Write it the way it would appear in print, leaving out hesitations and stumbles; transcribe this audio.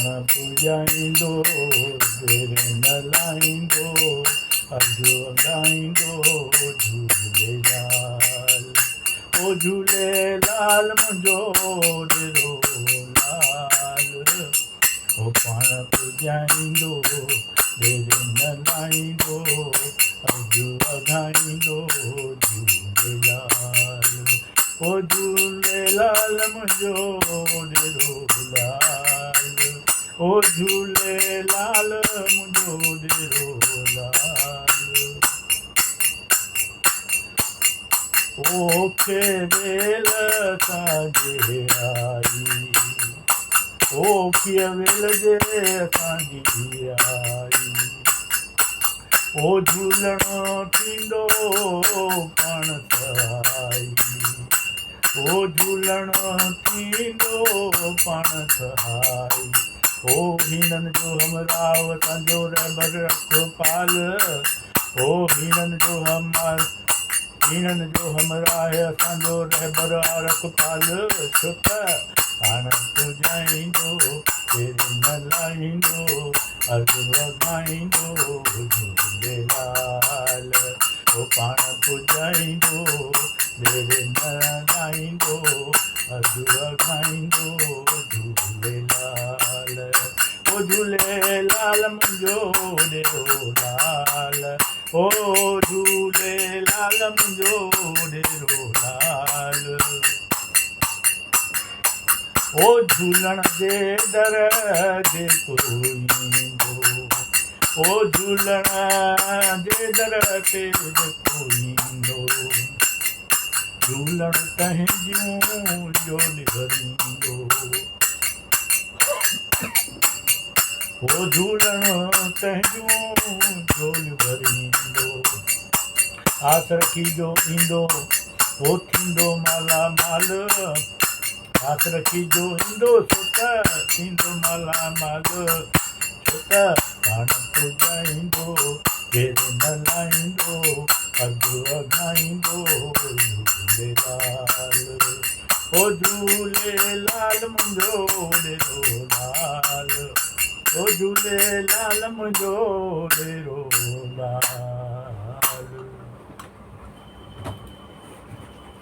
पाण पूॼाईंदो देरि न लाहींदो अॼु ॻाईंदो झूलेलाल ओ झूलेलाल मुंहिंजो ॾेरो लाल ओ पाण पूॼाईंदो देरि न लाहींदो अॼु ॻाईंदो झूलेलाल ओ झूलेलाल मुंहिंजो ॾेरो लाल ओ झूलेलाल मुंहिंजो ॾेरो लाल ओखे वेल असांजे आई ओखीअ वेल जे असांजी आई ओ झूलणो थींदो पाण सहाई ओ झूलणो थींदो पाण सहाई ओ हीननि जो हमराव असांजो रहबर रखपाल ओ हीननि जो हमराह असांजो रहबर रखपाल छो त पाण पूॼाईंदो देरि न लाहींदो अॼु ॻाईंदो झूलेलाल ओ पाण पूॼाईंदो देरि न लाहींदो अॼु ॻाईंदो झूलेलाल ओ झूलेलाल मुंहिंजो ॾेरो लाल ओ झूलेलाल मुंहिंजो ॾेरो लाल ओ झूलण जे दर जेको ईंदो ओ झूलण जे दर ते जेको ईंदो झूलण तंहिंजियूं झोली भरींदो ओ झूलण तंहिंजियूं झोली भरींदो आस रखी जो ईंदो ओ थींदो माला माल आस रखी जो ईंदो छो त थींदो माला माल छो त पाण पूॼाईंदो देरि न लाहींदो अॼु ॻाईंदो झूलेलाल ओ झूलेलाल मुंहिंजो ॾेरो लाल ओ झूलेलाल मुंहिंजो ॾेरो लाल